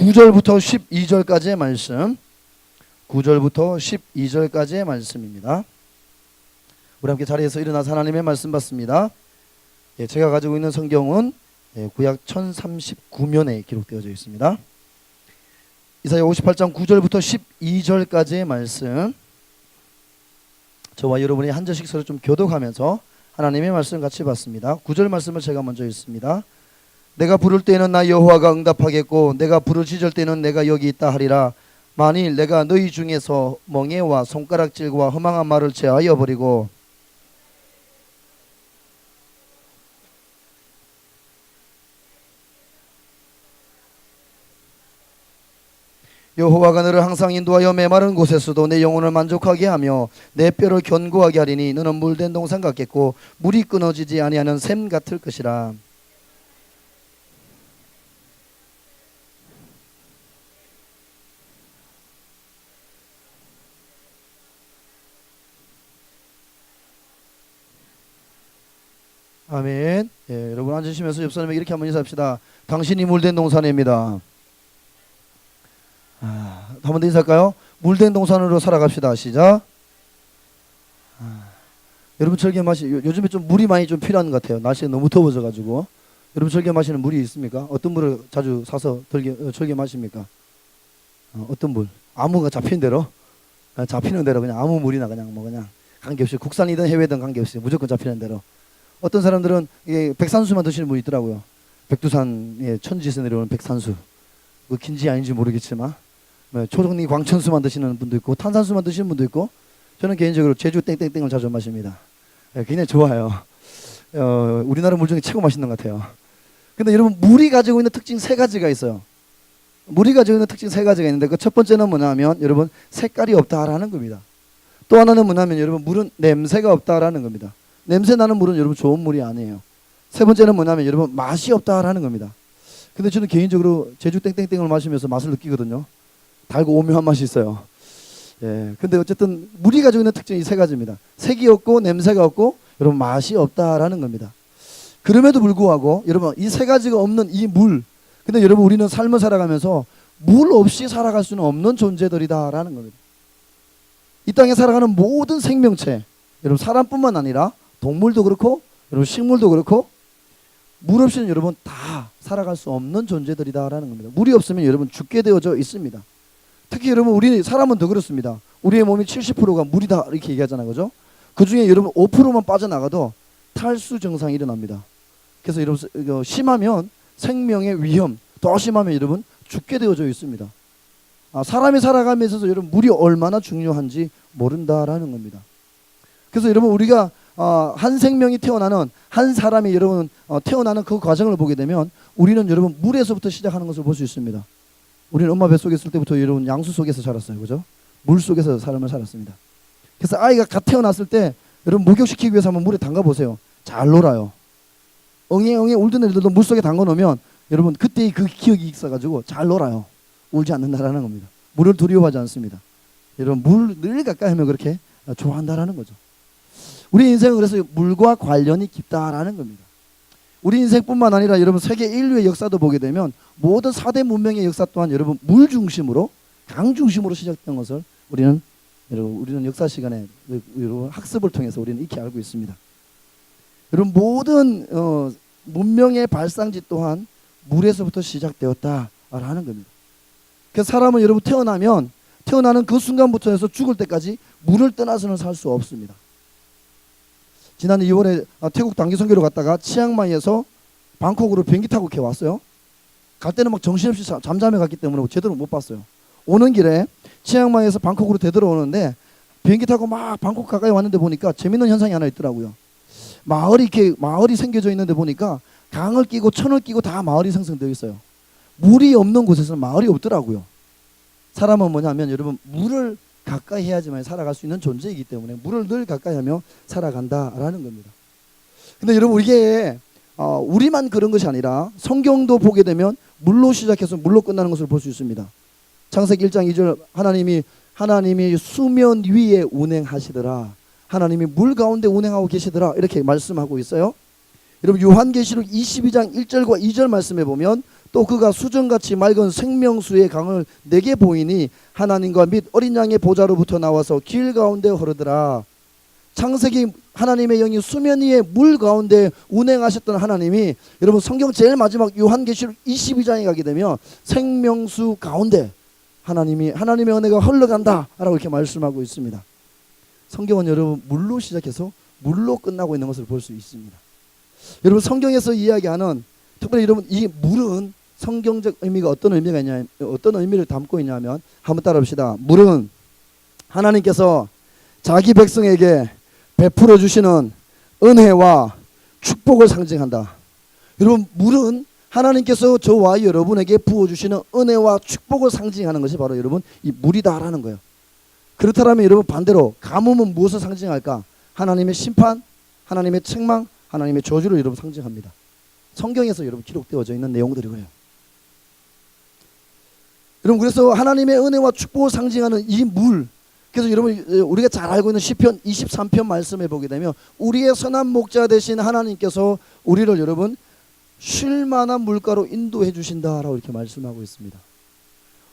9절부터 12절까지의 말씀, 9절부터 12절까지의 말씀입니다. 우리 함께 자리에서 일어나서 하나님의 말씀 받습니다. 제가 가지고 있는 성경은 구약 1039면에 기록되어져 있습니다. 이사야 58장 9절부터 12절까지의 말씀, 저와 여러분이 한 절씩 서로 좀 교독하면서 하나님의 말씀 같이 받습니다. 9절 말씀을 제가 먼저 읽습니다. 내가 부를 때에는 나 여호와가 응답하겠고 내가 부르짖을 때는 내가 여기 있다 하리라. 만일 내가 너희 중에서 멍에와 손가락질과 허망한 말을 제하여 버리고 여호와가 너를 항상 인도하여 메마른 곳에서도 내 영혼을 만족하게 하며 내 뼈를 견고하게 하리니 너는 물된 동산 같겠고 물이 끊어지지 아니하는 샘 같을 것이라. 아멘. 여러분 앉으시면서 옆 사람에게 이렇게 한번 인사합시다. 당신이 물된 동산입니다. 한번 더 인사할까요? 물된 동산으로 살아갑시다. 시작. 여러분 절개 요즘에 좀 물이 많이 좀 필요한 것 같아요. 날씨가 너무 더워져 가지고. 여러분 절개 마시는 물이 있습니까? 어떤 물을 자주 사서 절개 마십니까? 어떤 물? 아무가 잡히는 대로 그냥 아무 물이나 그냥 그냥 관계없이 국산이든 해외든 관계없이 무조건 잡히는 대로. 어떤 사람들은 백산수만 드시는 분이 있더라고요. 백두산 천지에서 내려오는 백산수. 그 긴지 아닌지 모르겠지만 초록니 광천수만 드시는 분도 있고 탄산수만 드시는 분도 있고, 저는 개인적으로 제주 땡땡땡을 자주 마십니다. 굉장히 좋아요. 우리나라 물 중에 최고 맛있는 것 같아요. 근데 여러분, 물이 가지고 있는 특징 세 가지가 있어요. 물이 가지고 있는 특징 세 가지가 있는데, 그 첫 번째는 뭐냐면 여러분, 색깔이 없다라는 겁니다. 또 하나는 뭐냐면 여러분, 물은 냄새가 없다라는 겁니다. 냄새 나는 물은 여러분 좋은 물이 아니에요. 세 번째는 뭐냐면 여러분, 맛이 없다라는 겁니다. 근데 저는 개인적으로 제주 땡땡땡을 마시면서 맛을 느끼거든요. 달고 오묘한 맛이 있어요. 근데 어쨌든 물이 가지고 있는 특징이 세 가지입니다. 색이 없고 냄새가 없고 여러분 맛이 없다라는 겁니다. 그럼에도 불구하고 여러분, 이 세 가지가 없는 이 물, 근데 여러분 우리는 삶을 살아가면서 물 없이 살아갈 수는 없는 존재들이다라는 겁니다. 이 땅에 살아가는 모든 생명체, 여러분 사람뿐만 아니라 동물도 그렇고 여러분 식물도 그렇고 물 없이는 여러분 다 살아갈 수 없는 존재들이다라는 겁니다. 물이 없으면 여러분 죽게 되어져 있습니다. 특히 여러분 우리 사람은 더 그렇습니다. 우리의 몸이 70%가 물이다 이렇게 얘기하잖아요, 그죠? 그 중에 여러분 5%만 빠져나가도 탈수 증상이 일어납니다. 그래서 여러분 심하면 생명의 위험, 더 심하면 여러분 죽게 되어져 있습니다. 사람이 살아가면서 있어서 여러분 물이 얼마나 중요한지 모른다라는 겁니다. 그래서 여러분 우리가 한 생명이 태어나는, 한 사람이 여러분 태어나는 그 과정을 보게 되면 우리는 여러분 물에서부터 시작하는 것을 볼 수 있습니다. 우리는 엄마 뱃속에 있을 때부터 여러분 양수 속에서 자랐어요, 그죠? 물 속에서 삶을 살았습니다. 그래서 아이가 갓 태어났을 때 여러분 목욕시키기 위해서 한번 물에 담가 보세요. 잘 놀아요. 엉엉 울던 애들도 물 속에 담가 놓으면 여러분 그때의 그 기억이 있어가지고 잘 놀아요. 울지 않는다라는 겁니다. 물을 두려워하지 않습니다. 여러분 물 늘 가까이 하면 그렇게 좋아한다라는 거죠. 우리 인생은 그래서 물과 관련이 깊다라는 겁니다. 우리 인생뿐만 아니라 여러분 세계 인류의 역사도 보게 되면 모든 4대 문명의 역사 또한 여러분 물 중심으로, 강 중심으로 시작된 것을 우리는 역사 시간에 여러분 학습을 통해서 우리는 익히 알고 있습니다. 여러분 모든 문명의 발상지 또한 물에서부터 시작되었다라는 겁니다. 그래서 사람은 여러분 태어나는 그 순간부터 해서 죽을 때까지 물을 떠나서는 살 수 없습니다. 지난 2월에 태국 단기 선교로 갔다가 치앙마이에서 방콕으로 비행기 타고 이렇게 왔어요. 갈 때는 막 정신없이 잠잠해 갔기 때문에 제대로 못 봤어요. 오는 길에 치앙마이에서 방콕으로 되돌아오는데 비행기 타고 막 방콕 가까이 왔는데 보니까 재밌는 현상이 하나 있더라고요. 마을이 생겨져 있는데 보니까 강을 끼고 천을 끼고 다 마을이 생성되어 있어요. 물이 없는 곳에서는 마을이 없더라고요. 사람은 뭐냐면 여러분 물을 가까이 해야지만 살아갈 수 있는 존재이기 때문에 물을 늘 가까이 하며 살아간다라는 겁니다. 근데 여러분 이게 우리만 그런 것이 아니라 성경도 보게 되면 물로 시작해서 물로 끝나는 것을 볼 수 있습니다. 창세기 1장 2절 하나님이 수면 위에 운행하시더라. 하나님이 물 가운데 운행하고 계시더라. 이렇게 말씀하고 있어요. 여러분 요한계시록 22장 1절과 2절 말씀에 보면 또 그가 수정같이 맑은 생명수의 강을 내게 보이니 하나님과 및 어린 양의 보좌로부터 나와서 길 가운데 흐르더라. 창세기 하나님의 영이 수면 위에 물 가운데 운행하셨던 하나님이, 여러분 성경 제일 마지막 요한계시록 22장에 가게 되면 생명수 가운데 하나님의 은혜가 흘러간다 라고 이렇게 말씀하고 있습니다. 성경은 여러분 물로 시작해서 물로 끝나고 있는 것을 볼 수 있습니다. 여러분 성경에서 이야기하는, 특별히 여러분 이 물은 성경적 의미가 어떤 의미를 담고 있냐면, 한번 따라합시다. 물은 하나님께서 자기 백성에게 베풀어 주시는 은혜와 축복을 상징한다. 여러분 물은 하나님께서 저와 여러분에게 부어주시는 은혜와 축복을 상징하는 것이 바로 여러분 이 물이다라는 거예요. 그렇다면 여러분 반대로 가뭄은 무엇을 상징할까? 하나님의 심판, 하나님의 책망, 하나님의 저주를 여러분 상징합니다. 성경에서 여러분 기록되어져 있는 내용들이 그래요. 여러분 그래서 하나님의 은혜와 축복을 상징하는 이 물, 그래서 여러분 우리가 잘 알고 있는 시편 23편 말씀에 보게 되면 우리의 선한 목자 되신 하나님께서 우리를 여러분 쉴 만한 물가로 인도해 주신다라고 이렇게 말씀하고 있습니다.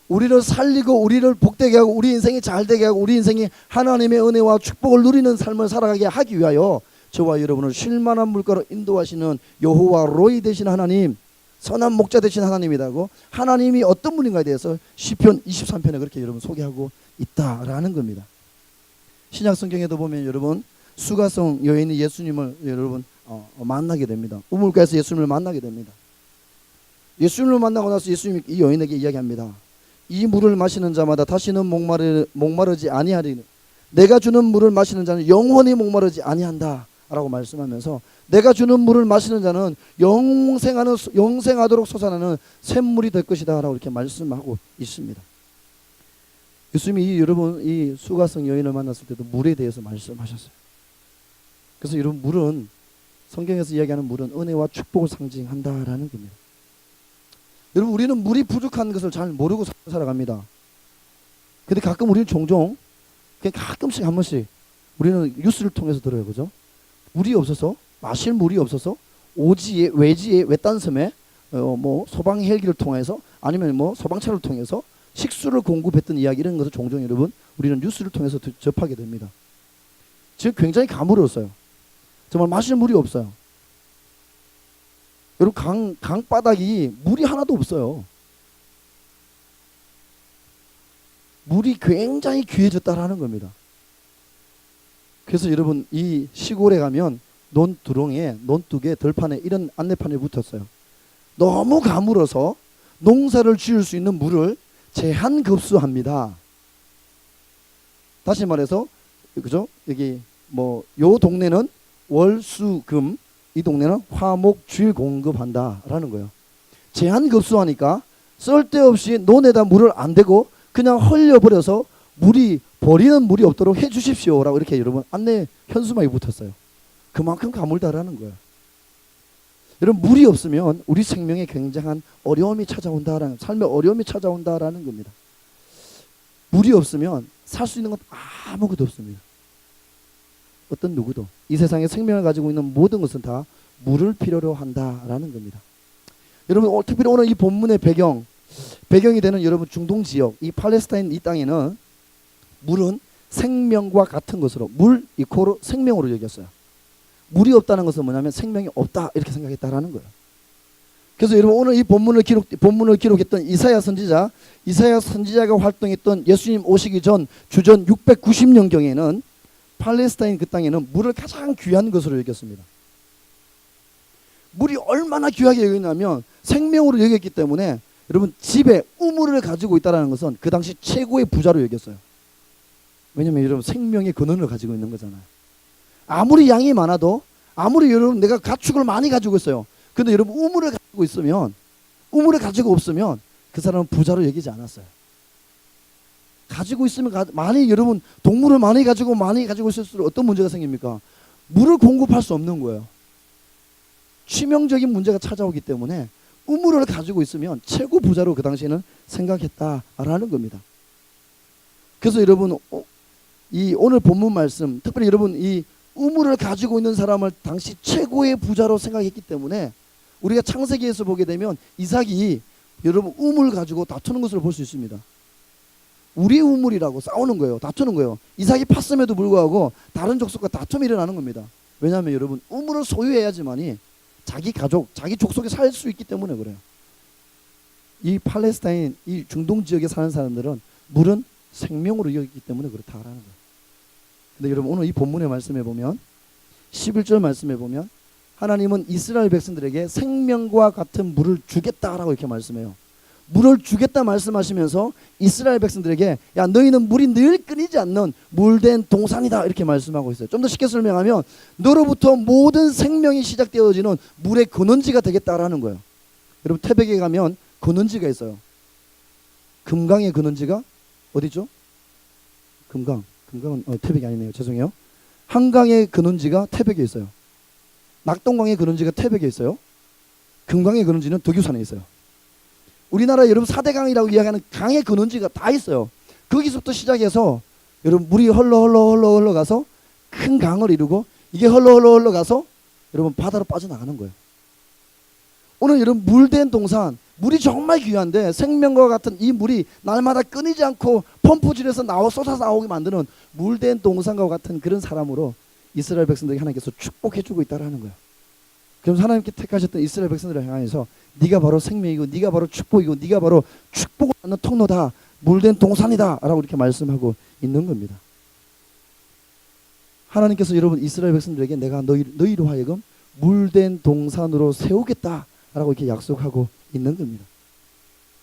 우리를 살리고 우리를 복되게 하고 우리 인생이 잘되게 하고 우리 인생이 하나님의 은혜와 축복을 누리는 삶을 살아가게 하기 위하여 저와 여러분을 쉴 만한 물가로 인도하시는 여호와 로이 되신 하나님, 선한 목자 되신 하나님이라고, 하나님이 어떤 분인가에 대해서 시편 23편에 그렇게 여러분 소개하고 있다라는 겁니다. 신약 성경에도 보면 여러분 수가성 여인이 예수님을 여러분 만나게 됩니다. 우물가에서 예수님을 만나게 됩니다. 예수님을 만나고 나서 예수님이 이 여인에게 이야기합니다. 이 물을 마시는 자마다 다시는 목마르지 아니하리니 내가 주는 물을 마시는 자는 영원히 목마르지 아니한다 라고 말씀하면서, 내가 주는 물을 마시는 자는 영생하도록 솟아나는 샘물이 될 것이다 라고 이렇게 말씀하고 있습니다. 예수님이 여러분 이 수가성 여인을 만났을 때도 물에 대해서 말씀하셨어요. 그래서 여러분 물은, 성경에서 이야기하는 물은 은혜와 축복을 상징한다라는 겁니다. 여러분 우리는 물이 부족한 것을 잘 모르고 살아갑니다. 근데 가끔 우리는 종종 그냥 가끔씩 한 번씩 우리는 뉴스를 통해서 들어요. 그죠? 물이 없어서, 마실 물이 없어서 오지에 외지에 외딴 섬에 뭐 소방 헬기를 통해서 아니면 뭐 소방차를 통해서 식수를 공급했던 이야기, 이런 것을 종종 여러분 우리는 뉴스를 통해서 접하게 됩니다. 지금 굉장히 가물었어요. 정말 마실 물이 없어요. 여러분 강바닥이 물이 하나도 없어요. 물이 굉장히 귀해졌다라는 겁니다. 그래서 여러분 이 시골에 가면 논두렁에, 논둑에, 들판에 이런 안내판이 붙었어요. 너무 가물어서 농사를 지을 수 있는 물을 제한급수합니다. 다시 말해서 그죠? 여기 뭐 요 동네는 월수금, 이 동네는 화목주일 공급한다라는 거예요. 제한급수하니까 쓸데없이 논에다 물을 안 대고 그냥 흘려버려서 버리는 물이 없도록 해주십시오라고 이렇게 여러분 안내 현수막이 붙었어요. 그만큼 가물다라는 거예요. 여러분 물이 없으면 우리 생명에 굉장한 어려움이 찾아온다라는, 삶의 어려움이 찾아온다라는 겁니다. 물이 없으면 살 수 있는 건 아무것도 없습니다. 어떤 누구도 이 세상에 생명을 가지고 있는 모든 것은 다 물을 필요로 한다라는 겁니다. 여러분 특별히 오늘 이 본문의 배경이 되는 여러분 중동 지역, 이 팔레스타인 이 땅에는 물은 생명과 같은 것으로, 물 이코로 생명으로 여겼어요. 물이 없다는 것은 뭐냐면 생명이 없다 이렇게 생각했다라는 거예요. 그래서 여러분 오늘 이 본문을 기록했던 이사야 선지자가 활동했던 예수님 오시기 전 주전 690년경에는 팔레스타인 그 땅에는 물을 가장 귀한 것으로 여겼습니다. 물이 얼마나 귀하게 여겼냐면 생명으로 여겼기 때문에 여러분 집에 우물을 가지고 있다는 것은 그 당시 최고의 부자로 여겼어요. 왜냐하면 여러분 생명의 근원을 가지고 있는 거잖아요. 아무리 양이 많아도, 아무리 여러분 내가 가축을 많이 가지고 있어요. 근데 여러분 우물을 가지고 없으면 그 사람은 부자로 여기지 않았어요. 가지고 있으면 많이, 여러분 동물을 많이 가지고 있을수록 어떤 문제가 생깁니까? 물을 공급할 수 없는 거예요. 치명적인 문제가 찾아오기 때문에 우물을 가지고 있으면 최고 부자로 그 당시에는 생각했다라는 겁니다. 그래서 여러분 이 오늘 본문 말씀, 특별히 여러분 이 우물을 가지고 있는 사람을 당시 최고의 부자로 생각했기 때문에 우리가 창세기에서 보게 되면 이삭이 여러분 우물 가지고 다투는 것을 볼 수 있습니다. 우리 우물이라고 싸우는 거예요. 다투는 거예요. 이삭이 팠음에도 불구하고 다른 족속과 다툼이 일어나는 겁니다. 왜냐하면 여러분 우물을 소유해야지만이 자기 가족, 자기 족속에 살 수 있기 때문에 그래요. 이 팔레스타인, 이 중동 지역에 사는 사람들은 물은 생명으로 여기기 때문에 그렇다라는 거예요. 근데 여러분 오늘 이 본문의 말씀에 보면 11절 말씀에 보면 하나님은 이스라엘 백성들에게 생명과 같은 물을 주겠다라고 이렇게 말씀해요. 물을 주겠다 말씀하시면서 이스라엘 백성들에게 야 너희는 물이 늘 끊이지 않는 물된 동산이다 이렇게 말씀하고 있어요. 좀 더 쉽게 설명하면 너로부터 모든 생명이 시작되어지는 물의 근원지가 되겠다라는 거예요. 여러분 태백에 가면 근원지가 있어요. 금강의 근원지가 어디죠? 금강은 태백이 아니네요. 죄송해요. 한강의 근원지가 태백에 있어요. 낙동강의 근원지가 태백에 있어요. 금강의 근원지는 덕유산에 있어요. 우리나라 여러분 4대 강이라고 이야기하는 강의 근원지가 다 있어요. 거기서부터 시작해서 여러분 물이 흘러 가서 큰 강을 이루고 이게 흘러 가서 여러분 바다로 빠져나가는 거예요. 오늘 여러분 물된 동산, 물이 정말 귀한데 생명과 같은 이 물이 날마다 끊이지 않고 펌프질에서 쏟아서 나오게 만드는 물된 동산과 같은 그런 사람으로 이스라엘 백성들에게 하나님께서 축복해주고 있다라는 거예요. 그럼 하나님께 택하셨던 이스라엘 백성들을 향해서 네가 바로 생명이고 네가 바로 축복이고 네가 바로 축복을 받는 통로다, 물된 동산이다 라고 이렇게 말씀하고 있는 겁니다. 하나님께서 여러분 이스라엘 백성들에게 내가 너희로 하여금 물된 동산으로 세우겠다 라고 이렇게 약속하고 있는 겁니다.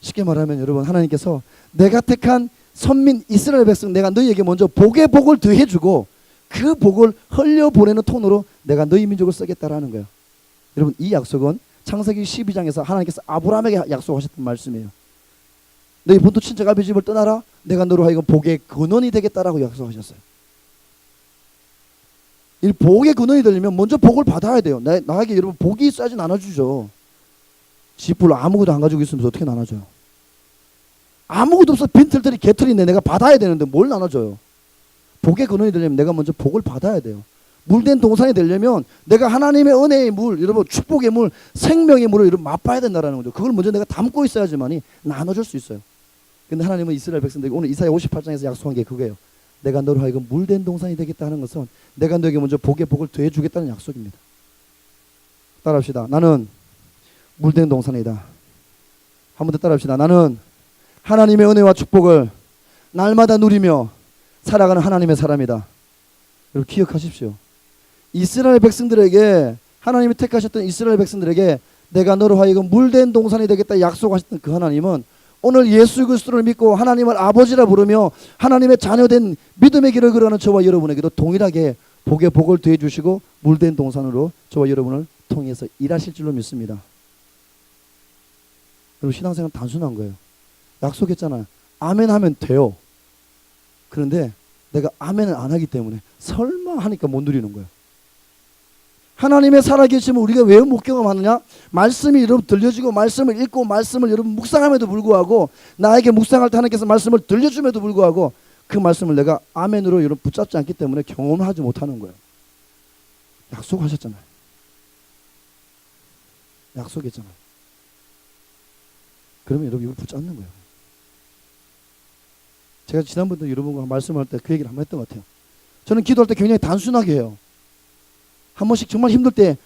쉽게 말하면 여러분 하나님께서 내가 택한 선민 이스라엘 백성 내가 너희에게 먼저 복의 복을 더해주고 그 복을 흘려보내는 통로로 내가 너희 민족을 쓰겠다라는 거예요. 여러분 이 약속은 창세기 12장에서 하나님께서 아브라함에게 약속하셨던 말씀이에요. 너희 본토 친척 아비 집을 떠나라 내가 너로 하여금 복의 근원이 되겠다라고 약속하셨어요. 이 복의 근원이 되려면 먼저 복을 받아야 돼요. 나에게 여러분 복이 있어야지 나눠주죠. 지불 아무것도 안 가지고 있으면서 어떻게 나눠줘요? 아무것도 없어 빈털터리 개털인데 내가 받아야 되는데 뭘 나눠줘요? 복의 근원이 되려면 내가 먼저 복을 받아야 돼요. 물된 동산이 되려면 내가 하나님의 은혜의 물, 여러분 축복의 물, 생명의 물을 여러분 맛봐야 된다는 거죠. 그걸 먼저 내가 담고 있어야지만이 나눠줄 수 있어요. 근데 하나님은 이스라엘 백성들에게 오늘 이사야 58장에서 약속한 게 그거예요. 내가 너로 하여금 물된 동산이 되겠다 하는 것은 내가 너에게 먼저 복의 복을 더해주겠다는 약속입니다. 따라합시다. 나는 물된 동산이다. 한 번 더 따라합시다. 나는 하나님의 은혜와 축복을 날마다 누리며 살아가는 하나님의 사람이다. 여러분 기억하십시오. 이스라엘 백성들에게 하나님이 택하셨던 이스라엘 백성들에게 내가 너로 하여금 물된 동산이 되겠다 약속하셨던 그 하나님은 오늘 예수 그리스도를 믿고 하나님을 아버지라 부르며 하나님의 자녀된 믿음의 길을 걸어가는 저와 여러분에게도 동일하게 복의 복을 더해 주시고 물된 동산으로 저와 여러분을 통해서 일하실 줄로 믿습니다. 여러분 신앙생활은 단순한 거예요. 약속했잖아요. 아멘 하면 돼요. 그런데 내가 아멘을 안 하기 때문에 설마 하니까 못 누리는 거예요. 하나님의 살아계심을 우리가 왜 못 경험하느냐? 말씀이 여러분 들려지고 말씀을 읽고 말씀을 여러분 묵상함에도 불구하고 나에게 묵상할 때 하나님께서 말씀을 들려줌에도 불구하고 그 말씀을 내가 아멘으로 여러분 붙잡지 않기 때문에 경험하지 못하는 거예요. 약속하셨잖아요. 약속했잖아요. 그러면 여러분 이걸 붙잡는 거예요. 제가 지난번도 여러분과 말씀할 때 그 얘기를 한번 했던 것 같아요. 저는 기도할 때 굉장히 단순하게 해요. 한 번씩 정말 힘들 때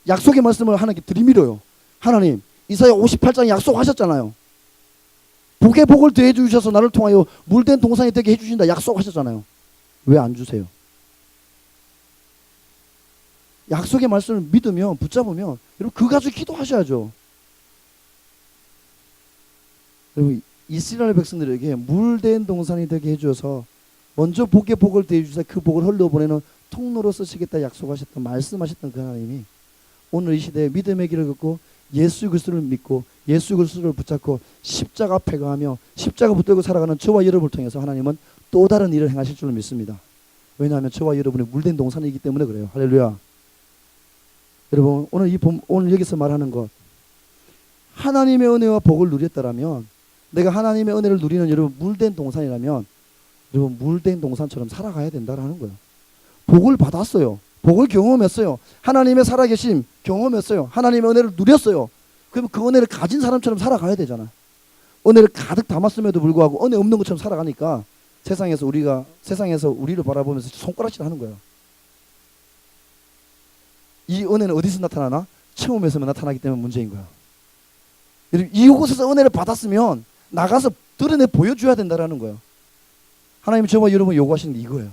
약속의 말씀을 하나님께 들이밀어요. 하나님 이사야 58장 약속하셨잖아요. 복의 복을 더해 주셔서 나를 통하여 물된 동산이 되게 해주신다 약속하셨잖아요. 왜 안 주세요? 약속의 말씀을 믿으면 붙잡으면 여러분 그 가지고 기도하셔야죠. 여러분 이스라엘 백성들에게 물된 동산이 되게 해주셔서 먼저 복의 복을 더해 주셔서 그 복을 흘려보내는 통로로 쓰시겠다 약속하셨던 말씀하셨던 그 하나님이 오늘 이 시대에 믿음의 길을 걷고 예수 그리스도를 믿고 예수 그리스도를 붙잡고 십자가 앞에 가하며 십자가 붙들고 살아가는 저와 여러분을 통해서 하나님은 또 다른 일을 행하실 줄로 믿습니다. 왜냐하면 저와 여러분의 물된 동산이기 때문에 그래요. 할렐루야. 여러분 오늘 여기서 말하는 것 하나님의 은혜와 복을 누렸다라면 내가 하나님의 은혜를 누리는 여러분 물된 동산이라면 여러분 물된 동산처럼 살아가야 된다라는 거예요. 복을 받았어요. 복을 경험했어요. 하나님의 살아계심 경험했어요. 하나님의 은혜를 누렸어요. 그럼 그 은혜를 가진 사람처럼 살아가야 되잖아. 은혜를 가득 담았음에도 불구하고 은혜 없는 것처럼 살아가니까 세상에서 우리를 바라보면서 손가락질 하는 거예요. 이 은혜는 어디서 나타나나? 체험에서만 나타나기 때문에 문제인 거야. 이곳에서 은혜를 받았으면 나가서 드러내 보여줘야 된다라는 거예요. 하나님이 저와 여러분 요구하시는 게 이거예요.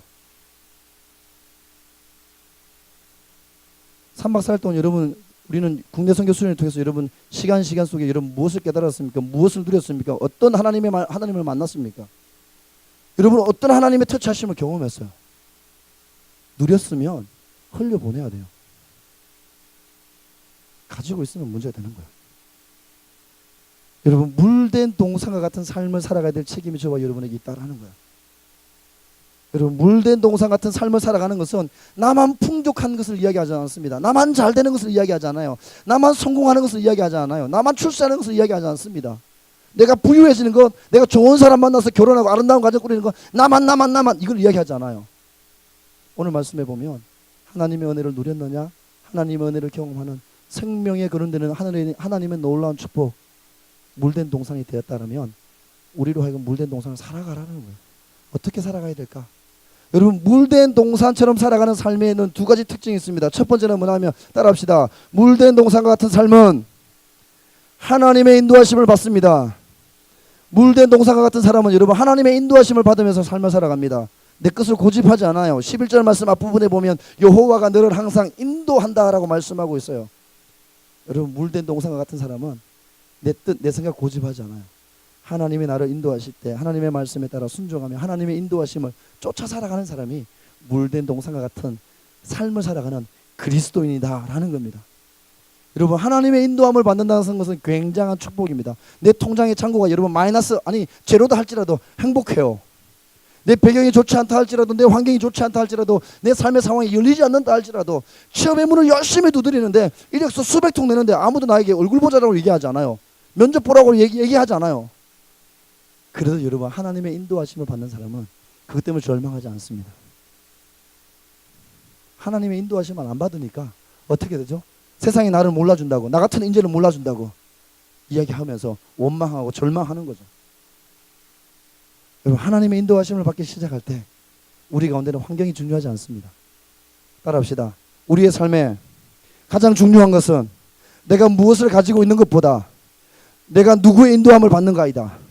3박 4일 동안 여러분, 우리는 국내 선교 수련을 통해서 여러분 시간 속에 여러분 무엇을 깨달았습니까? 무엇을 누렸습니까? 어떤 하나님을 만났습니까? 여러분 어떤 하나님의 터치하심을 경험했어요? 누렸으면 흘려보내야 돼요. 가지고 있으면 문제가 되는 거예요. 여러분 물된 동상과 같은 삶을 살아가야 될 책임이 저와 여러분에게 있다라는 거예요. 여러분 물된 동상 같은 삶을 살아가는 것은 나만 풍족한 것을 이야기하지 않습니다. 나만 잘 되는 것을 이야기하지 않아요. 나만 성공하는 것을 이야기하지 않아요. 나만 출세하는 것을 이야기하지 않습니다. 내가 부유해지는 것, 내가 좋은 사람 만나서 결혼하고 아름다운 가정 꾸리는 것, 나만 이걸 이야기하지 않아요. 오늘 말씀해 보면 하나님의 은혜를 누렸느냐, 하나님의 은혜를 경험하는 생명에 거론되는 하나님의 놀라운 축복, 물된 동산이 되었다면 우리로 하여금 물된 동산을 살아가라는 거예요. 어떻게 살아가야 될까? 여러분 물된 동산처럼 살아가는 삶에는 두 가지 특징이 있습니다. 첫 번째는 뭐냐면 따라합시다. 물된 동산과 같은 삶은 하나님의 인도하심을 받습니다. 물된 동산과 같은 사람은 여러분 하나님의 인도하심을 받으면서 삶을 살아갑니다. 내 것을 고집하지 않아요. 11절 말씀 앞부분에 보면 여호와가 너를 항상 인도한다라고 말씀하고 있어요. 여러분 물된 동산과 같은 사람은 내 뜻, 내 생각 고집하지 않아요. 하나님이 나를 인도하실 때 하나님의 말씀에 따라 순종하며 하나님의 인도하심을 쫓아 살아가는 사람이 물된 동산과 같은 삶을 살아가는 그리스도인이다라는 겁니다. 여러분 하나님의 인도함을 받는다는 것은 굉장한 축복입니다. 내 통장의 잔고가 여러분 마이너스 제로다 할지라도 행복해요. 내 배경이 좋지 않다 할지라도, 내 환경이 좋지 않다 할지라도, 내 삶의 상황이 열리지 않는다 할지라도 취업의 문을 열심히 두드리는데 이력서 수백 통 내는데 아무도 나에게 얼굴 보자라고 얘기하지 않아요. 면접 보라고 얘기하지 않아요. 그래도 여러분 하나님의 인도하심을 받는 사람은 그것 때문에 절망하지 않습니다. 하나님의 인도하심을 안 받으니까 어떻게 되죠? 세상이 나를 몰라준다고, 나 같은 인재를 몰라준다고 이야기하면서 원망하고 절망하는 거죠. 여러분 하나님의 인도하심을 받기 시작할 때 우리 가운데는 환경이 중요하지 않습니다. 따라합시다. 우리의 삶에 가장 중요한 것은 내가 무엇을 가지고 있는 것보다 내가 누구의 인도함을 받는가이다.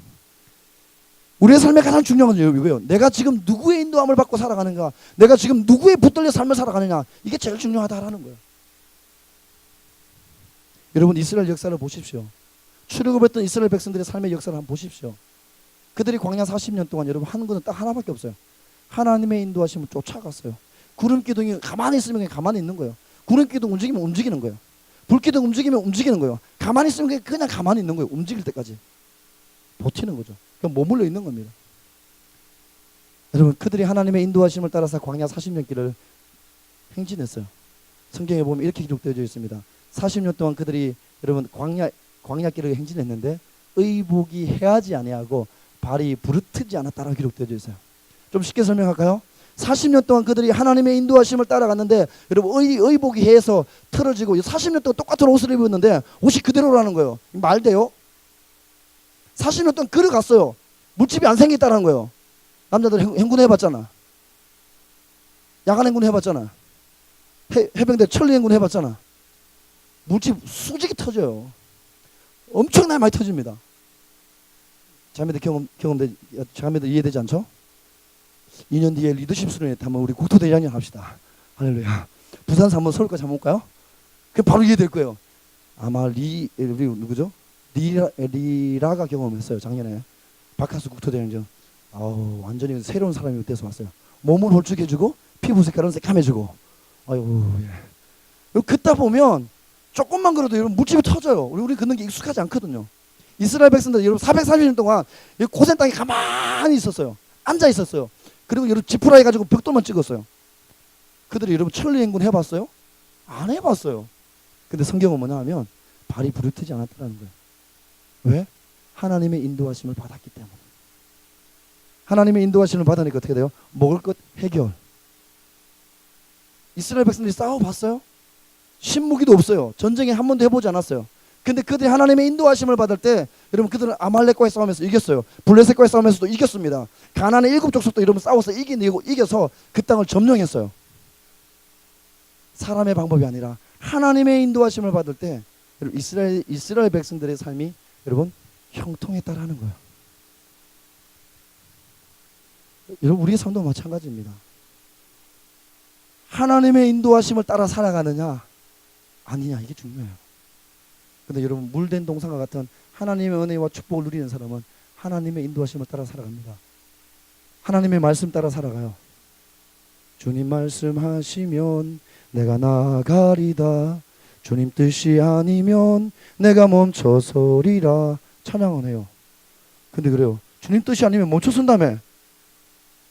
우리의 삶에 가장 중요한 건 이거예요. 내가 지금 누구의 인도함을 받고 살아가는가, 내가 지금 누구의 붙들려 삶을 살아가느냐, 이게 제일 중요하다라는 거예요. 여러분 이스라엘 역사를 보십시오. 출애굽했던 이스라엘 백성들의 삶의 역사를 한번 보십시오. 그들이 광야 40년 동안 여러분 하는 것은 딱 하나밖에 없어요. 하나님의 인도하심을 쫓아갔어요. 구름 기둥이 가만히 있으면 가만히 있는 거예요. 구름 기둥 움직이면 움직이는 거예요. 불 기둥 움직이면 움직이는 거예요. 가만히 있으면 그냥 가만히 있는 거예요. 움직일 때까지 버티는 거죠. 그냥 머물러 있는 겁니다. 여러분 그들이 하나님의 인도하심을 따라서 광야 40년 길을 행진했어요. 성경에 보면 이렇게 기록되어 있습니다. 40년 동안 그들이 여러분 광야 길을 행진했는데 의복이 해하지 아니하고 발이 부르트지 않았다라고 기록되어 있어요. 좀 쉽게 설명할까요? 40년 동안 그들이 하나님의 인도하심을 따라갔는데 여러분 의복이 해서 틀어지고 40년 동안 똑같은 옷을 입었는데 옷이 그대로라는 거예요. 말 돼요? 40년 동안 걸어갔어요. 물집이 안 생겼다는 거예요. 남자들 행군 해봤잖아. 야간 행군 해봤잖아. 해병대 천리 행군 해봤잖아. 물집 수직이 터져요. 엄청나게 많이 터집니다. 자매들 자매들 이해되지 않죠? 2년 뒤에 리더십 수련회 한번 우리 국토대장님 합시다. 할렐루야. 부산에서 한번 서울까지 한번 올까요? 그 바로 이해될 거예요. 아마 우리 누구죠? 리라가 경험했어요. 작년에 박하수 국토대장정. 완전히 새로운 사람이 돼서 왔어요. 몸은 홀쭉해지고 피부 색깔은 새까매지고. 아유 예. 걷다 보면 조금만 그래도 여러분 물집이 터져요. 우리 걷는 게 익숙하지 않거든요. 이스라엘 백성들 여러분 440년 동안 고센 땅에 가만히 있었어요. 앉아 있었어요. 그리고 여러분 지푸라 해가지고 벽돌만 찍었어요. 그들이 여러분 천리 행군 해봤어요? 안 해봤어요. 근데 성경은 뭐냐 하면 발이 부르트지 않았다는 거예요. 왜? 하나님의 인도하심을 받았기 때문에. 하나님의 인도하심을 받으니까 어떻게 돼요? 먹을 것 해결. 이스라엘 백성들이 싸워봤어요? 신무기도 없어요. 전쟁에 한 번도 해보지 않았어요. 근데 그들이 하나님의 인도하심을 받을 때 여러분 그들은 아말렉과의 싸움에서 이겼어요. 블레셋과의 싸움에서도 이겼습니다. 가나안의 7족속도 여러분 싸워서 이겨서 그 땅을 점령했어요. 사람의 방법이 아니라 하나님의 인도하심을 받을 때 여러분 이스라엘 백성들의 삶이 여러분 형통했다라는 거예요. 여러분 우리의 삶도 마찬가지입니다. 하나님의 인도하심을 따라 살아가느냐 아니냐 이게 중요해요. 근데 여러분 물된 동산과 같은 하나님의 은혜와 축복을 누리는 사람은 하나님의 인도하심을 따라 살아갑니다. 하나님의 말씀 따라 살아가요. 주님 말씀하시면 내가 나아가리다. 주님 뜻이 아니면 내가 멈춰서리라. 찬양은 해요. 근데 그래요. 주님 뜻이 아니면 멈춰선다며.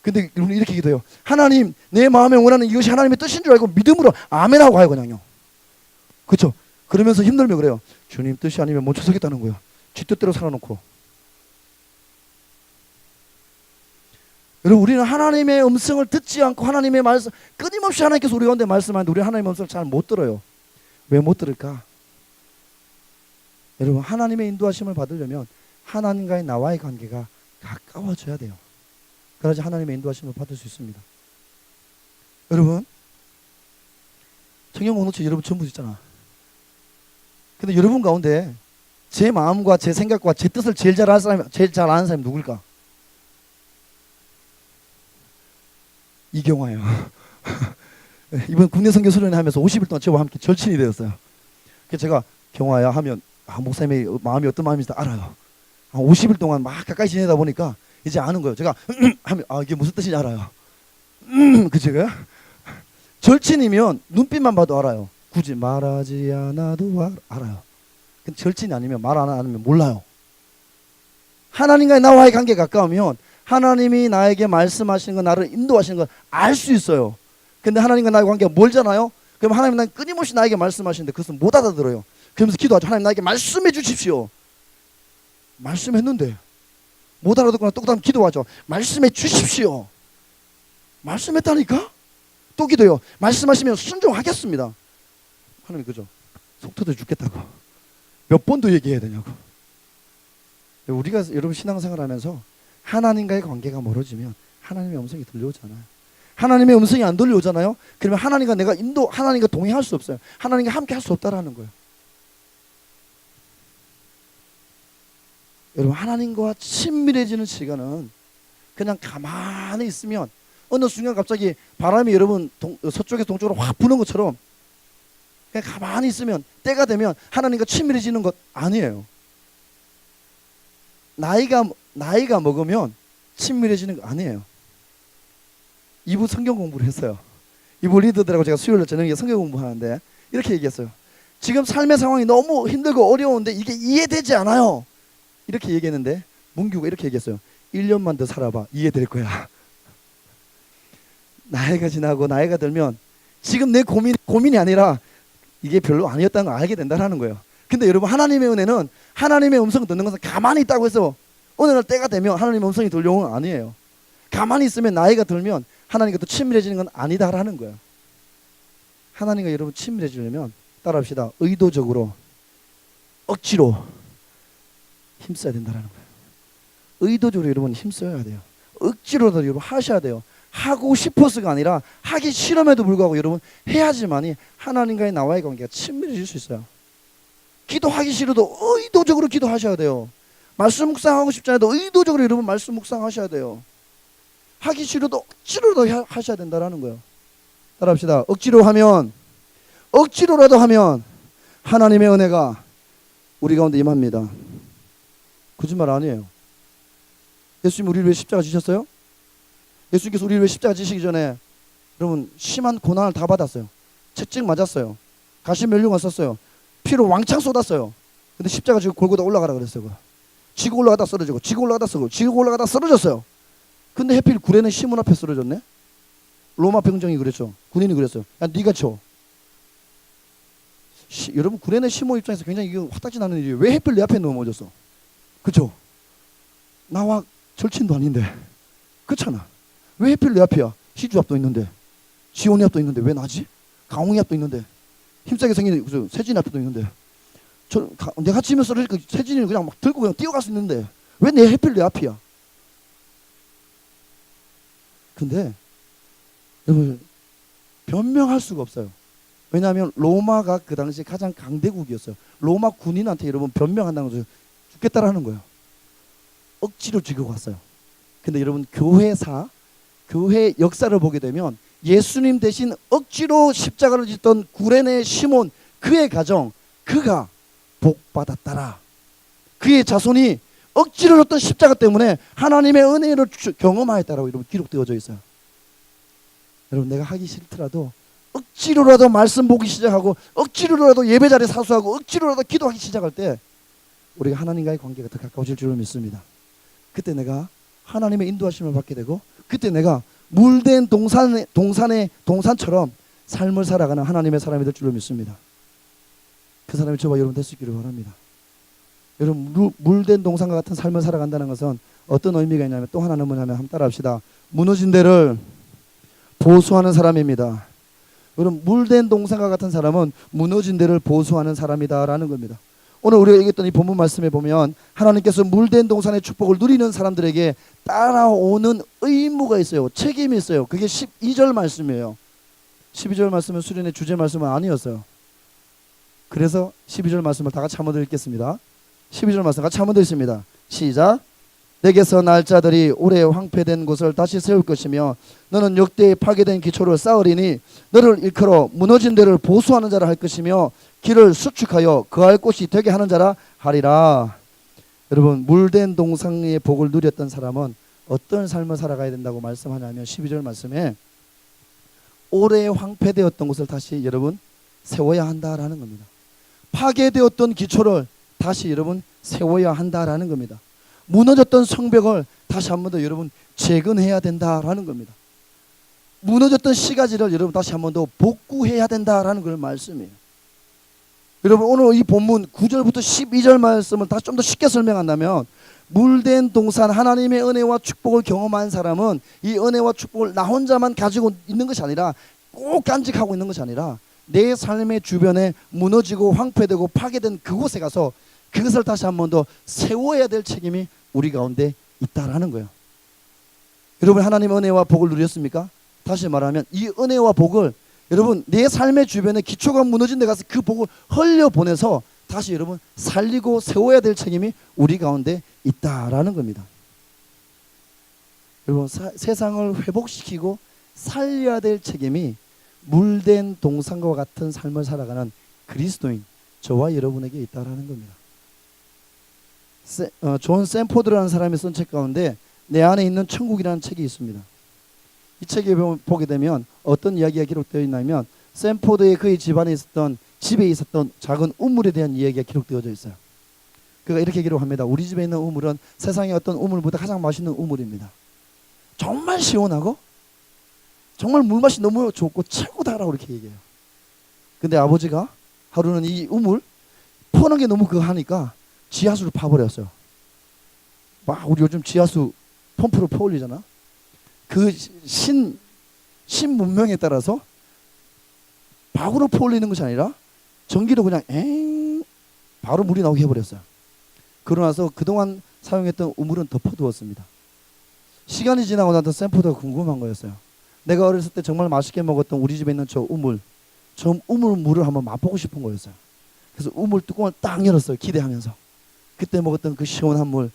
근데 우리 이렇게 기도해요. 하나님 내 마음에 원하는 이것이 하나님의 뜻인 줄 알고 믿음으로 아멘 하고 가요 그냥요. 그렇죠? 그러면서 힘들면 그래요. 주님 뜻이 아니면 멈춰서겠다는 거예요. 지 뜻대로 살아놓고. 여러분 우리는 하나님의 음성을 듣지 않고 하나님의 말씀 끊임없이 하나님께서 우리 가운데 말씀하는데 우리 하나님의 음성을 잘 못 들어요. 왜 못 들을까? 여러분 하나님의 인도하심을 받으려면 하나님과의 나와의 관계가 가까워져야 돼요. 그래야지 하나님의 인도하심을 받을 수 있습니다. 여러분 청년 공동체 여러분 전부 있잖아. 근데 여러분 가운데 제 마음과 제 생각과 제 뜻을 제일 잘 아는 사람이 누굴까? 이경화예요. 이번 국내 선교 수련회 하면서 50일 동안 저와 함께 절친이 되었어요. 그래서 제가 경화야 하면 목사님의 마음이 어떤 마음인지 알아요. 50일 동안 막 가까이 지내다 보니까 이제 아는 거예요. 제가 하면 이게 무슨 뜻인지 알아요. 그치가 절친이면 눈빛만 봐도 알아요. 굳이 말하지 않아도 알아요. 근데 절친이 아니면 말 안 하면 몰라요. 하나님과의 나와의 관계가 가까우면 하나님이 나에게 말씀하시는 거 나를 인도하시는 걸 알 수 있어요. 근데 하나님과 나의 관계가 멀잖아요. 그럼 하나님 난 끊임없이 나에게 말씀하시는데 그것은 못 알아들어요. 그러면서 기도하죠. 하나님 나에게 말씀해 주십시오. 말씀했는데 못 알아듣거나 또 그다음 기도하죠. 말씀해 주십시오. 말씀했다니까? 또 기도요. 말씀하시면 순종하겠습니다. 하나님 그죠? 속 터져 죽겠다고. 몇 번 더 얘기해야 되냐고. 우리가 여러분 신앙생활 하면서 하나님과의 관계가 멀어지면 하나님의 음성이 들려오잖아요. 하나님의 음성이 안 들려오잖아요. 그러면 하나님과 동행할 수 없어요. 하나님과 함께 할 수 없다라는 거예요. 여러분 하나님과 친밀해지는 시간은 그냥 가만히 있으면 어느 순간 갑자기 바람이 여러분 서쪽에서 동쪽으로 확 부는 것처럼 그냥 가만히 있으면 때가 되면 하나님과 친밀해지는 것 아니에요. 나이가 먹으면 친밀해지는 거 아니에요. 이부 성경 공부를 했어요. 이부 리더들하고 제가 수요일 저녁에 성경 공부하는데 이렇게 얘기했어요. 지금 삶의 상황이 너무 힘들고 어려운데 이게 이해되지 않아요. 이렇게 얘기했는데 문규가 이렇게 얘기했어요. 1년만 더 살아봐. 이해될 거야. 나이가 지나고 나이가 들면 지금 내 고민이 아니라 이게 별로 아니었다는 걸 알게 된다는 거예요. 근데 여러분 하나님의 은혜는 하나님의 음성을 듣는 것은 가만히 있다고 해서 어느 날 때가 되면 하나님의 음성이 들려오는 건 아니에요. 가만히 있으면 나이가 들면 하나님과 또 친밀해지는 건 아니다라는 거예요. 하나님과 여러분 친밀해지려면 따라합시다. 의도적으로 억지로 힘써야 된다는 거예요. 의도적으로 여러분 힘써야 돼요. 억지로도 여러분 하셔야 돼요. 하고 싶어서가 아니라 하기 싫음에도 불구하고 여러분 해야지만이 하나님과의 나와의 관계가 친밀해질 수 있어요. 기도하기 싫어도 의도적으로 기도하셔야 돼요. 말씀 묵상하고 싶지 않아도 의도적으로 여러분 말씀 묵상하셔야 돼요. 하기 싫어도 억지로도 하셔야 된다는 거예요. 따라합시다. 억지로라도 하면 하나님의 은혜가 우리 가운데 임합니다. 거짓말 아니에요. 예수님 우리를 왜 십자가 지셨어요? 예수님께서 우리를 왜 십자가 지시기 전에 여러분 심한 고난을 다 받았어요. 채찍 맞았어요. 가시면류관 썼어요. 피로 왕창 쏟았어요. 근데 십자가 지고 골고다 올라가라 그랬어요. 지고 올라가다 쓰러지고 지고 올라가다 쓰고 지고 올라가다 쓰러졌어요. 근데 해필 구레네 시문 앞에 쓰러졌네. 로마 병정이 그랬죠. 군인이 그랬어요. 야 네가 쳐. 여러분 구레네 시몬 입장에서 굉장히 이거 화딱지 나는 일이에요. 왜 해필 내 앞에 넘어졌어? 그쵸? 나와 절친도 아닌데 그렇잖아. 왜 해필 내 앞이야? 시주 앞도 있는데 지온이 앞도 있는데 왜 나지? 강홍이 앞도 있는데 힘세게 생긴 세진이 앞도 있는데 내가 치면 쓰러지니까 세진이는 그냥 막 들고 그냥 뛰어갈 수 있는데 왜 내 해필 내 앞이야? 근데 여러분 변명할 수가 없어요. 왜냐하면 로마가 그 당시 가장 강대국이었어요. 로마 군인한테 여러분 변명한다는 것은 죽겠다라는 거예요. 억지로 죽이고 갔어요. 근데 여러분 교회 역사를 보게 되면 예수님 대신 억지로 십자가를 짓던 구레네 시몬 그의 가정 그가 복받았다라. 그의 자손이 억지로 졌던 십자가 때문에 하나님의 은혜를 경험하였다라고 여러분 기록되어져 있어요. 여러분 내가 하기 싫더라도 억지로라도 말씀 보기 시작하고 억지로라도 예배 자리에 사수하고 억지로라도 기도하기 시작할 때 우리가 하나님과의 관계가 더 가까워질 줄을 믿습니다. 그때 내가 하나님의 인도하심을 받게 되고 그때 내가 물된 동산처럼 삶을 살아가는 하나님의 사람이 될 줄을 믿습니다. 그 사람이 저와 여러분 될 수 있기를 바랍니다. 여러분 물된 동산과 같은 삶을 살아간다는 것은 어떤 의미가 있냐면 또 하나는 뭐냐면 한번 따라합시다. 무너진 데를 보수하는 사람입니다. 여러분 물된 동산과 같은 사람은 무너진 데를 보수하는 사람이다라는 겁니다. 오늘 우리가 얘기했던 이 본문 말씀에 보면 하나님께서 물된 동산의 축복을 누리는 사람들에게 따라오는 의무가 있어요. 책임이 있어요. 그게 12절 말씀이에요. 12절 말씀은 수련의 주제 말씀은 아니었어요. 그래서 12절 말씀을 다 같이 한번 읽겠습니다. 12절 말씀 같이 한번 읽습니다. 시작. 내게서 날 자들이 오래 황폐된 곳을 다시 세울 것이며 너는 역대에 파괴된 기초를 쌓으리니 너를 일컬어 무너진 데를 보수하는 자라 할 것이며 길을 수축하여 거할 곳이 되게 하는 자라 하리라. 여러분 물된 동산의 복을 누렸던 사람은 어떤 삶을 살아가야 된다고 말씀하냐면 12절 말씀에 오래 황폐되었던 곳을 다시 여러분 세워야 한다라는 겁니다. 파괴되었던 기초를 다시 여러분 세워야 한다라는 겁니다. 무너졌던 성벽을 다시 한 번 더 여러분 재건해야 된다라는 겁니다. 무너졌던 시가지를 여러분 다시 한 번 더 복구해야 된다라는 걸 말씀이에요. 여러분 오늘 이 본문 9절부터 12절 말씀을 다시 좀 더 쉽게 설명한다면 물된 동산 하나님의 은혜와 축복을 경험한 사람은 이 은혜와 축복을 나 혼자만 가지고 있는 것이 아니라 꼭 간직하고 있는 것이 아니라 내 삶의 주변에 무너지고 황폐되고 파괴된 그곳에 가서 그것을 다시 한 번 더 세워야 될 책임이 우리 가운데 있다라는 거예요. 여러분 하나님의 은혜와 복을 누렸습니까? 다시 말하면 이 은혜와 복을 여러분 내 삶의 주변에 기초가 무너진 데 가서 그 복을 흘려보내서 다시 여러분 살리고 세워야 될 책임이 우리 가운데 있다라는 겁니다. 여러분 세상을 회복시키고 살려야 될 책임이 물된 동산과 같은 삶을 살아가는 그리스도인 저와 여러분에게 있다라는 겁니다. 존 샌포드라는 사람이 쓴 책 가운데 내 안에 있는 천국이라는 책이 있습니다. 이 책에 보게 되면 어떤 이야기가 기록되어 있냐면 샌포드의 그의 집에 있었던 작은 우물에 대한 이야기가 기록되어져 있어요. 그가 이렇게 기록합니다. 우리 집에 있는 우물은 세상의 어떤 우물보다 가장 맛있는 우물입니다. 정말 시원하고 정말 물맛이 너무 좋고 최고다라고 이렇게 얘기해요. 근데 아버지가 하루는 이 우물 퍼는 게 너무 하니까 지하수를 파버렸어요. 막 우리 요즘 지하수 펌프로 퍼올리잖아. 그 신문명에 따라서 바구로 퍼올리는 것이 아니라 전기로 그냥 바로 물이 나오게 해버렸어요. 그러고 나서 그동안 사용했던 우물은 덮어두었습니다. 시간이 지나고 나서 샌포드가 궁금한 거였어요. 내가 어렸을 때 정말 맛있게 먹었던 우리 집에 있는 저 우물 물을 한번 맛보고 싶은 거였어요. 그래서 우물 뚜껑을 딱 열었어요. 기대하면서. 그때 먹었던 그 시원한 물,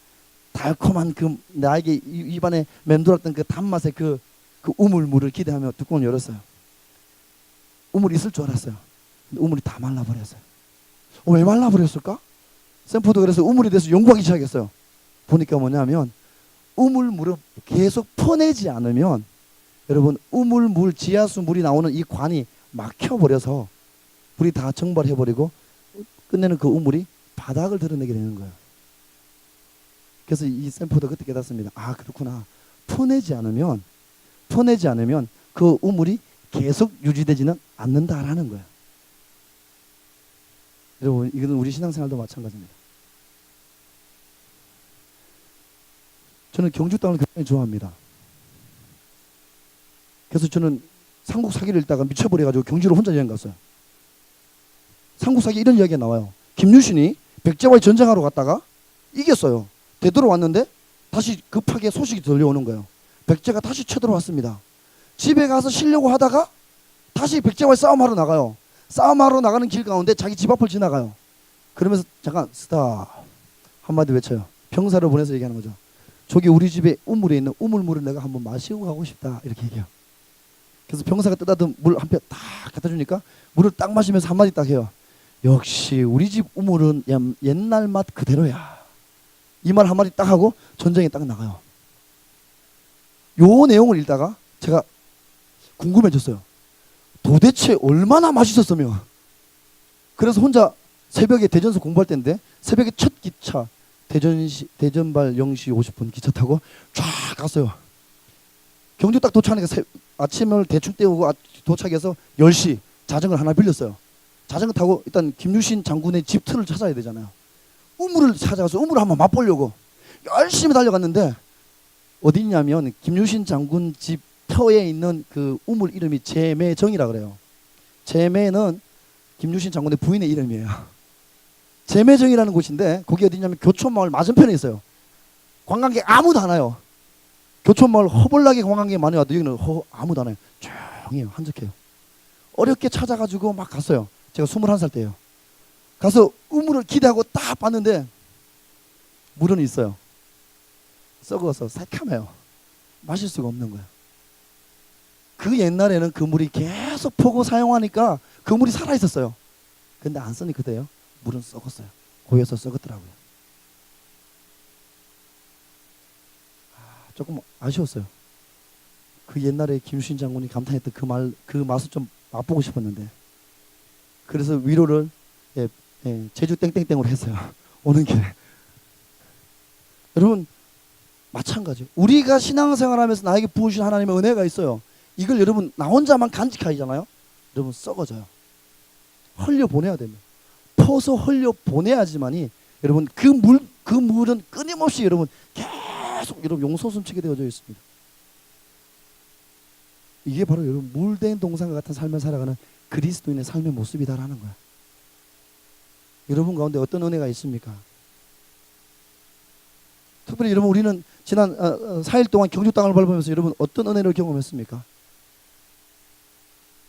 달콤한 그 나에게 입안에 맴돌았던 그 단맛의 그 우물물을 기대하며 뚜껑을 열었어요. 우물이 있을 줄 알았어요. 근데 우물이 다 말라버렸어요. 왜 말라버렸을까? 샌포드 그래서 우물에 대해서 연구하기 시작했어요. 보니까 뭐냐면 우물물을 계속 퍼내지 않으면 여러분 우물물 지하수 물이 나오는 이 관이 막혀버려서 물이 다 증발해버리고 끝내는 그 우물이 바닥을 드러내게 되는 거예요. 그래서 이 샌포드가 그때 깨닫습니다. 아 그렇구나. 퍼내지 않으면 그 우물이 계속 유지되지는 않는다라는 거예요. 여러분 이건 우리 신앙생활도 마찬가지입니다. 저는 경주 땅을 굉장히 좋아합니다. 그래서 저는 삼국 사기를 읽다가 미쳐버려가지고 경주로 혼자 여행 갔어요. 삼국 사기 이런 이야기가 나와요. 김유신이 백제와의 전쟁하러 갔다가 이겼어요. 되돌아왔는데 다시 급하게 소식이 들려오는 거예요. 백제가 다시 쳐들어왔습니다. 집에 가서 쉬려고 하다가 다시 백제와의 싸움하러 나가요. 싸움하러 나가는 길 가운데 자기 집 앞을 지나가요. 그러면서 잠깐 스탑 한마디 외쳐요. 병사를 보내서 얘기하는 거죠. 저기 우리 집에 우물에 있는 우물물을 내가 한번 마시고 가고 싶다 이렇게 얘기해요. 그래서 병사가 뜨다듬 물 한 표 딱 갖다 주니까 물을 딱 마시면서 한마디 딱 해요. 역시 우리 집 우물은 옛날 맛 그대로야. 이 말 한마디 딱 하고 전쟁에 딱 나가요. 요 내용을 읽다가 제가 궁금해졌어요. 도대체 얼마나 맛있었으면. 그래서 혼자 새벽에 대전서 공부할 때인데 새벽에 첫 기차 대전발 0시 50분 기차 타고 쫙 갔어요. 경주 딱 도착하니까 아침을 대충 때우고 도착해서 10시 자전거를 하나 빌렸어요. 자전거 타고 일단 김유신 장군의 집 틀을 찾아야 되잖아요. 우물을 찾아가서 우물을 한번 맛보려고 열심히 달려갔는데 어디 있냐면 김유신 장군 집 터에 있는 그 우물 이름이 제매정이라 그래요. 제매는 김유신 장군의 부인의 이름이에요. 제매정이라는 곳인데 거기 어디냐면 교촌마을 맞은편에 있어요. 관광객 아무도 안 와요. 교촌마을 허벌나게 관광객 많이 와도 여기는 아무도 안 와요. 조용해요. 한적해요. 어렵게 찾아가지고 막 갔어요. 제가 21살 때예요. 가서 우물을 기대하고 딱 봤는데 물은 있어요. 썩어서 새카매요. 마실 수가 없는 거예요. 그 옛날에는 그 물이 계속 퍼고 사용하니까 그 물이 살아있었어요. 근데 안 쓰니 그대요. 물은 썩었어요. 고여서 썩었더라고요. 조금 아쉬웠어요. 그 옛날에 김유신 장군이 감탄했던 그 맛을 좀 맛보고 싶었는데 그래서 위로를 제주 땡땡땡으로 했어요. 오는 길에. 여러분 마찬가지예요. 우리가 신앙생활하면서 나에게 부으신 하나님의 은혜가 있어요. 이걸 여러분 나 혼자만 간직하잖아요. 여러분 썩어져요. 흘려보내야 됩니다. 퍼서 흘려보내야지만이 여러분 그 물은 끊임없이 여러분 계속 여러분 용솟음치게 되어져 있습니다. 이게 바로 여러분 물된 동산과 같은 삶을 살아가는 그리스도인의 삶의 모습이다라는 거야. 여러분 가운데 어떤 은혜가 있습니까? 특별히 여러분 우리는 지난 4일 동안 경주 땅을 밟으면서 여러분 어떤 은혜를 경험했습니까?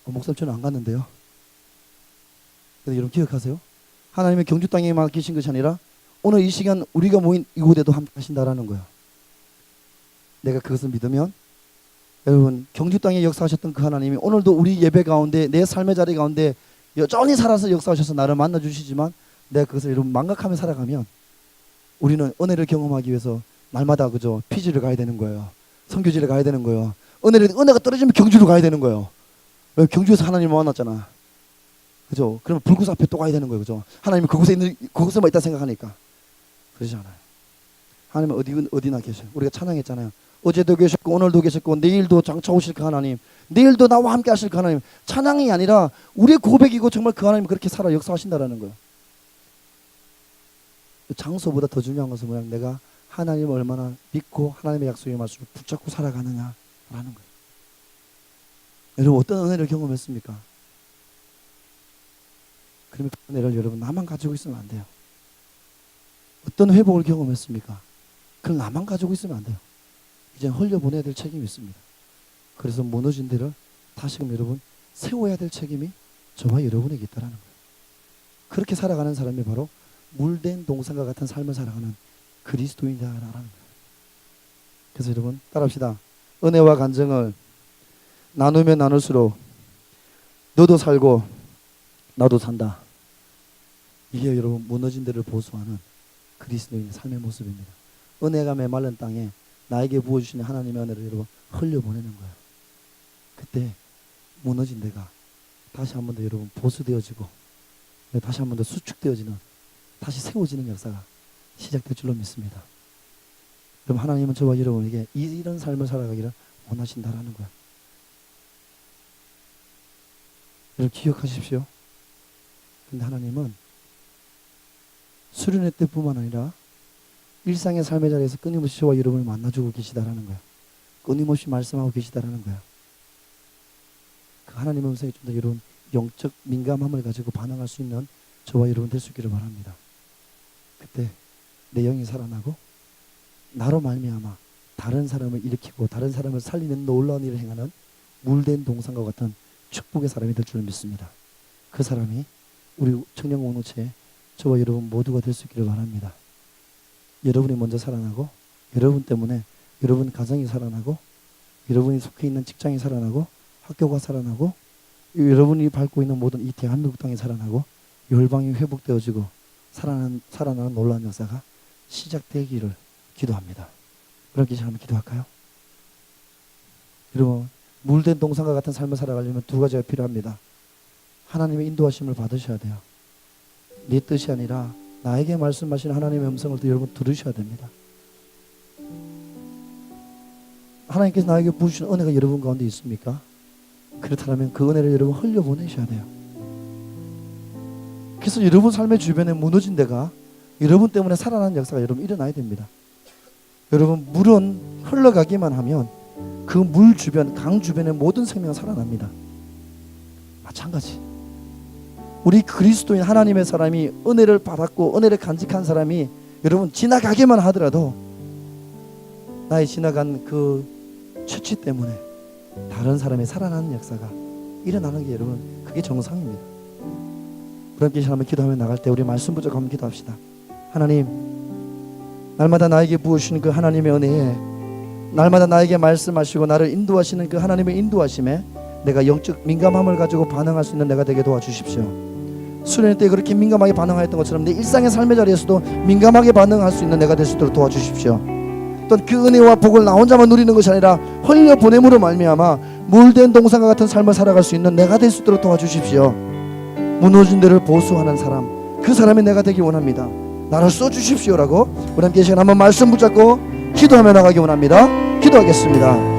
목사님 저는 안 갔는데요. 근데 여러분 기억하세요? 하나님의 경주 땅에만 계신 것이 아니라 오늘 이 시간 우리가 모인 이곳에도 함께 하신다라는 거예요. 내가 그것을 믿으면 여러분 경주 땅에 역사하셨던 그 하나님이 오늘도 우리 예배 가운데 내 삶의 자리 가운데 여전히 살아서 역사하셔서 나를 만나주시지만 내가 그것을 여러분 망각하며 살아가면 우리는 은혜를 경험하기 위해서 날마다 그저 피지를 가야 되는 거예요. 선교지를 가야 되는 거예요. 은혜가 떨어지면 경주로 가야 되는 거예요. 왜 경주에서 하나님을 만났잖아. 그죠? 그러면 불구사 앞에 또 가야 되는 거예요. 그죠? 하나님이 그곳에만 있다 생각하니까. 그러지 않아요. 하나님은 어디나 계셔요. 우리가 찬양했잖아요. 어제도 계셨고 오늘도 계셨고 내일도 장차 오실 그 하나님, 내일도 나와 함께 하실 그 하나님. 찬양이 아니라 우리의 고백이고 정말 그 하나님이 그렇게 살아 역사하신다라는 거예요. 장소보다 더 중요한 것은 뭐냐? 내가 하나님을 얼마나 믿고 하나님의 약속의 말씀을 붙잡고 살아가느냐라는 거예요. 여러분 어떤 은혜를 경험했습니까? 그러면 그 은혜를 여러분 나만 가지고 있으면 안 돼요. 어떤 회복을 경험했습니까? 그걸 나만 가지고 있으면 안 돼요. 이제 흘려보내야 될 책임이 있습니다. 그래서 무너진 데를 다시금 여러분 세워야 될 책임이 저와 여러분에게 있다는 거예요. 그렇게 살아가는 사람이 바로 물된 동산과 같은 삶을 살아가는 그리스도인이라는 거예요. 그래서 여러분 따라합시다. 은혜와 간증을 나누면 나눌수록 너도 살고 나도 산다. 이게 여러분 무너진 데를 보수하는 그리스도인의 삶의 모습입니다. 은혜가 메말른 땅에 나에게 부어주시는 하나님의 은혜를 여러분 흘려보내는 거예요. 그때 무너진 데가 다시 한 번 더 여러분 보수되어지고 다시 한 번 더 수축되어지는 다시 세워지는 역사가 시작될 줄로 믿습니다. 그럼 하나님은 저와 여러분에게 이런 삶을 살아가기를 원하신다라는 거예요. 여러분 기억하십시오. 근데 하나님은 수련회 때뿐만 아니라 일상의 삶의 자리에서 끊임없이 저와 여러분을 만나주고 계시다라는 거예요. 끊임없이 말씀하고 계시다라는 거예요. 하나님의 음성에 좀 더 여러분 영적 민감함을 가지고 반응할 수 있는 저와 여러분 될 수 있기를 바랍니다. 그때 내 영이 살아나고 나로 말미암아 다른 사람을 일으키고 다른 사람을 살리는 놀라운 일을 행하는 물된 동산과 같은 축복의 사람이 될 줄 믿습니다. 그 사람이 우리 청년 공동체에 저와 여러분 모두가 될 수 있기를 바랍니다. 여러분이 먼저 살아나고 여러분 때문에 여러분 가정이 살아나고 여러분이 속해 있는 직장이 살아나고 학교가 살아나고 여러분이 밟고 있는 모든 이 대한민국 땅이 살아나고 열방이 회복되어지고 살아나는 놀라운 역사가 시작되기를 기도합니다. 그렇게 한번 기도할까요? 여러분 물된 동산과 같은 삶을 살아가려면 두 가지가 필요합니다. 하나님의 인도하심을 받으셔야 돼요. 네 뜻이 아니라 나에게 말씀하시는 하나님의 음성을 여러분 들으셔야 됩니다. 하나님께서 나에게 부으시는 은혜가 여러분 가운데 있습니까? 그렇다면 그 은혜를 여러분 흘려보내셔야 돼요. 그래서 여러분 삶의 주변에 무너진 데가 여러분 때문에 살아나는 역사가 여러분 일어나야 됩니다. 여러분 물은 흘러가기만 하면 그 물 주변, 강 주변의 모든 생명은 살아납니다. 마찬가지 우리 그리스도인 하나님의 사람이 은혜를 받았고 은혜를 간직한 사람이 여러분 지나가기만 하더라도 나의 지나간 그 처치 때문에 다른 사람이 살아나는 역사가 일어나는 게 여러분 그게 정상입니다. 그런 계시 한번 기도하며 나갈 때 우리 말씀 붙잡고 한번 기도합시다. 하나님 날마다 나에게 부으시는 그 하나님의 은혜에 날마다 나에게 말씀하시고 나를 인도하시는 그 하나님의 인도하심에 내가 영적 민감함을 가지고 반응할 수 있는 내가 되게 도와주십시오. 수련회 때 그렇게 민감하게 반응하였던 것처럼 내 일상의 삶의 자리에서도 민감하게 반응할 수 있는 내가 될 수 있도록 도와주십시오. 또한 그 은혜와 복을 나 혼자만 누리는 것이 아니라 흘려보냄으로 말미암아 물된 동산과 같은 삶을 살아갈 수 있는 내가 될 수 있도록 도와주십시오. 무너진 데를 보수하는 사람, 그 사람이 내가 되기 원합니다. 나를 써주십시오라고 우리 함께 이 시간 한번 말씀 붙잡고 기도하며 나가기 원합니다. 기도하겠습니다.